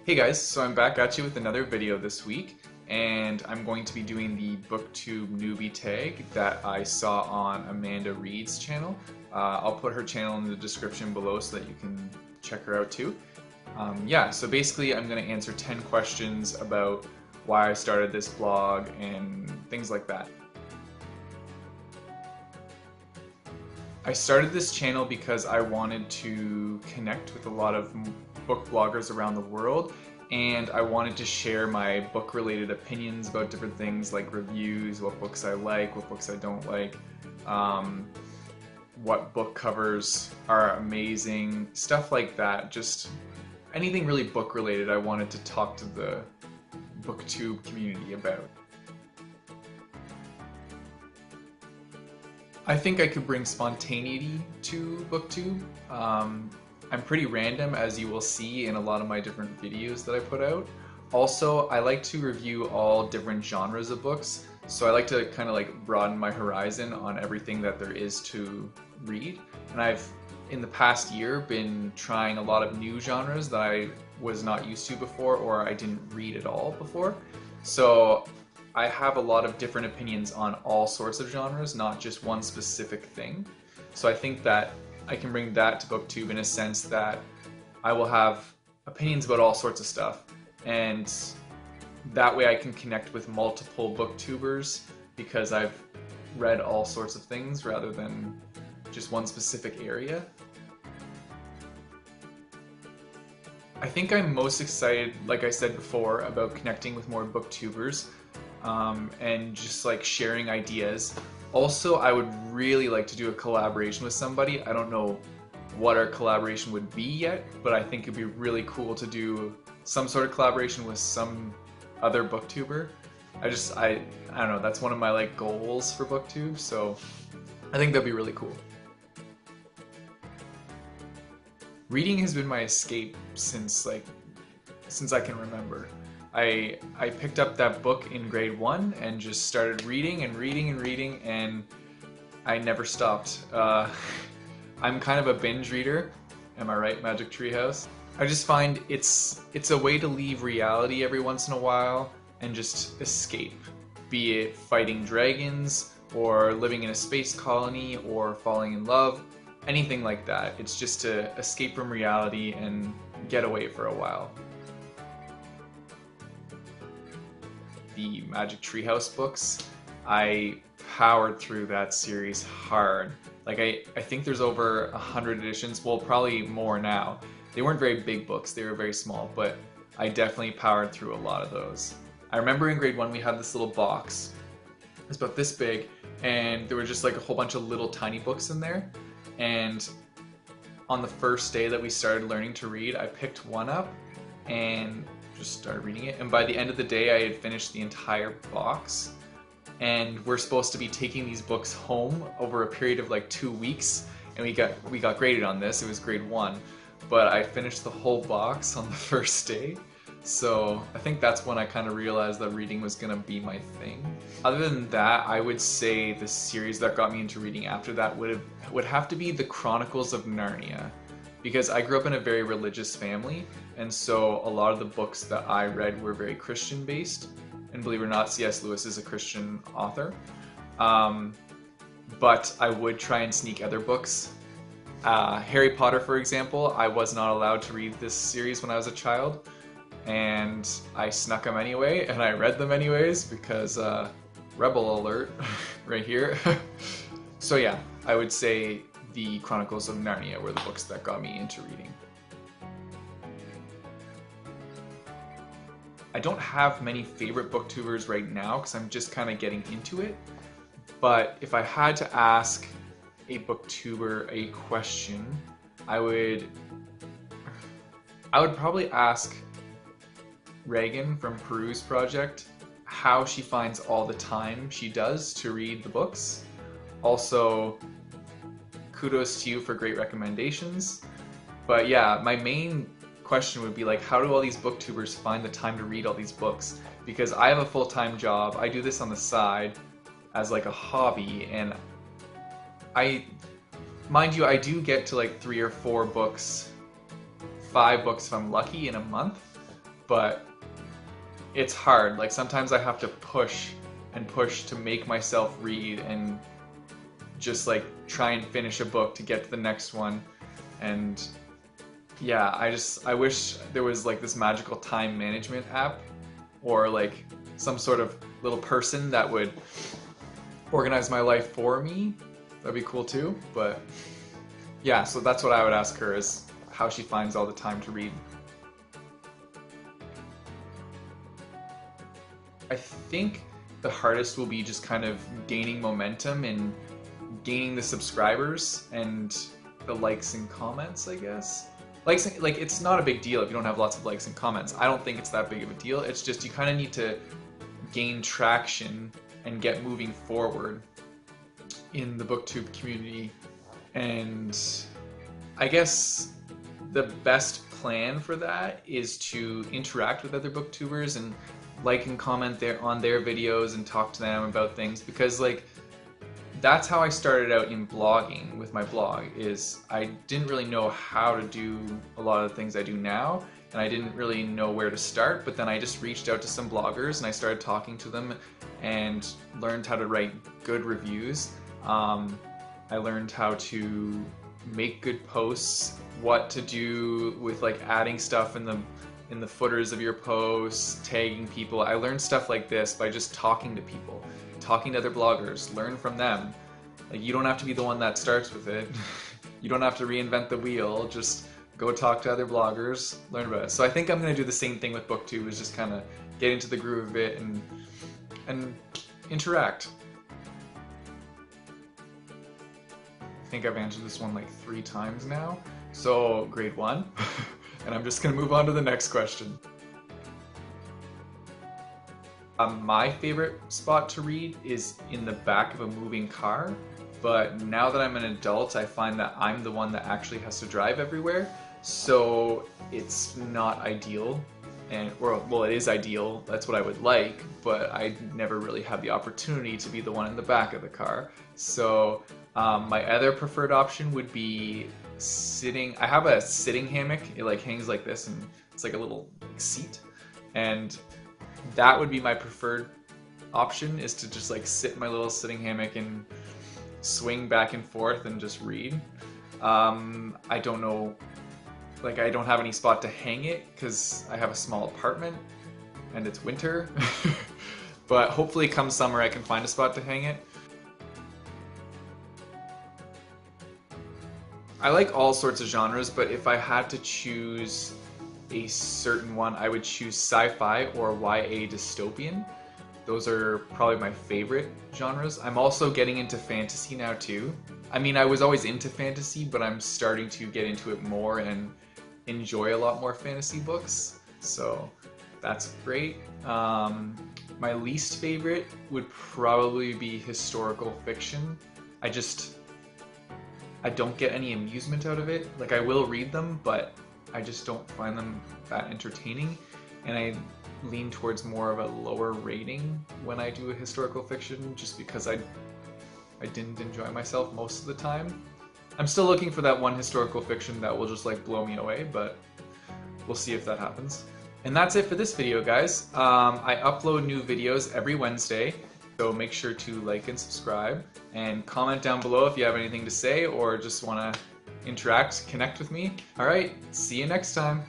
Hey guys, so I'm back at you with another video this week, and I'm going to be doing the Booktube Newbie Tag that I saw on Amanda Reed's channel. I'll put her channel in the description below so that you can check her out too. Yeah, so basically I'm going to answer 10 questions about why I started this blog and things like that. I started this channel because I wanted to connect with a lot of book bloggers around the world, and I wanted to share my book-related opinions about different things like reviews, what books I like, what books I don't like, what book covers are amazing, stuff like that. Just anything really book-related I wanted to talk to the BookTube community about. I think I could bring spontaneity to BookTube. I'm pretty random, as you will see in a lot of my different videos that I put out. Also, I like to review all different genres of books, so I like to kind of like broaden my horizon on everything that there is to read. And I've, in the past year, been trying a lot of new genres that I was not used to before, or I didn't read at all before. So I have a lot of different opinions on all sorts of genres, not just one specific thing. So I think that I can bring that to BookTube in a sense that I will have opinions about all sorts of stuff, and that way I can connect with multiple booktubers because I've read all sorts of things rather than just one specific area. I think I'm most excited, like I said before, about connecting with more booktubers and just like sharing ideas. Also, I would really like to do a collaboration with somebody. I don't know what our collaboration would be yet, but I think it'd be really cool to do some sort of collaboration with some other booktuber. I don't know, that's one of my like goals for BookTube, so I think that'd be really cool. Reading has been my escape since I can remember. I picked up that book in grade 1 and just started reading and reading and reading, and I never stopped. I'm kind of a binge reader. Am I right, Magic Treehouse? I just find it's a way to leave reality every once in a while and just escape. Be it fighting dragons, or living in a space colony, or falling in love, anything like that. It's just to escape from reality and get away for a while. The Magic Treehouse books, I powered through that series hard. Like I think there's over 100 editions, well probably more now. They weren't very big books, they were very small, but I definitely powered through a lot of those. I remember in grade 1 we had this little box. It was about this big, and there were just like a whole bunch of little tiny books in there. And on the first day that we started learning to read, I picked one up and just started reading it, and by the end of the day I had finished the entire box. And we're supposed to be taking these books home over a period of like 2 weeks, and we got graded on this. It was grade 1, but I finished the whole box on the first day. So I think that's when I kind of realized that reading was gonna be my thing. Other than that, I would say the series that got me into reading after that would have to be The Chronicles of Narnia, because I grew up in a very religious family, and so a lot of the books that I read were very Christian based, and believe it or not, C.S. Lewis is a Christian author. But I would try and sneak other books. Harry Potter, for example, I was not allowed to read this series when I was a child, and I snuck them anyway, and I read them anyways because rebel alert right here. So yeah, I would say The Chronicles of Narnia were the books that got me into reading. I don't have many favorite booktubers right now because I'm just kind of getting into it, but if I had to ask a booktuber a question, I would probably ask Reagan from Peru's Project how she finds all the time she does to read the books. Also, kudos to you for great recommendations. But yeah, my main question would be like, how do all these booktubers find the time to read all these books? Because I have a full-time job, I do this on the side as like a hobby, and mind you, I do get to like 3 or 4 books, 5 books if I'm lucky in a month, but it's hard. Like sometimes I have to push and push to make myself read and just like try and finish a book to get to the next one. And yeah, I wish there was like this magical time management app or like some sort of little person that would organize my life for me. That'd be cool too. But yeah, so that's what I would ask her, is how she finds all the time to read. I think the hardest will be just kind of gaining momentum and gaining the subscribers and the likes and comments, I guess. Like it's not a big deal if you don't have lots of likes and comments. I don't think it's that big of a deal. It's just you kind of need to gain traction and get moving forward in the booktube community. And I guess the best plan for that is to interact with other booktubers and like and comment on their videos and talk to them about things, because like that's how I started out in blogging with my blog. Is I didn't really know how to do a lot of the things I do now, and I didn't really know where to start, but then I just reached out to some bloggers and I started talking to them and learned how to write good reviews. I learned how to make good posts, what to do with like adding stuff in the footers of your posts, tagging people. I learned stuff like this by just talking to people, talking to other bloggers, learn from them. Like you don't have to be the one that starts with it. You don't have to reinvent the wheel. Just go talk to other bloggers, learn about it. So I think I'm gonna do the same thing with BookTube, is just kind of get into the groove of it and interact. I think I've answered this one like 3 times now. So grade 1. And I'm just going to move on to the next question. My favorite spot to read is in the back of a moving car, but now that I'm an adult, I find that I'm the one that actually has to drive everywhere, so it's not ideal. Well, it is ideal, that's what I would like, but I never really have the opportunity to be the one in the back of the car. So my other preferred option would be sitting. I have a sitting hammock. It like hangs like this, and it's like a little seat, and that would be my preferred option, is to just like sit in my little sitting hammock and swing back and forth and just read. I don't know, like I don't have any spot to hang it because I have a small apartment and it's winter. But hopefully come summer I can find a spot to hang it. I like all sorts of genres, but if I had to choose a certain one, I would choose sci-fi or YA dystopian. Those are probably my favorite genres. I'm also getting into fantasy now too. I mean, I was always into fantasy, but I'm starting to get into it more and enjoy a lot more fantasy books, so that's great. My least favorite would probably be historical fiction. I don't get any amusement out of it. Like I will read them, but I just don't find them that entertaining, and I lean towards more of a lower rating when I do a historical fiction, just because I didn't enjoy myself most of the time. I'm still looking for that one historical fiction that will just like blow me away, but we'll see if that happens. And that's it for this video, guys. I upload new videos every Wednesday, so make sure to like and subscribe, and comment down below if you have anything to say or just want to interact, connect with me. Alright, see you next time.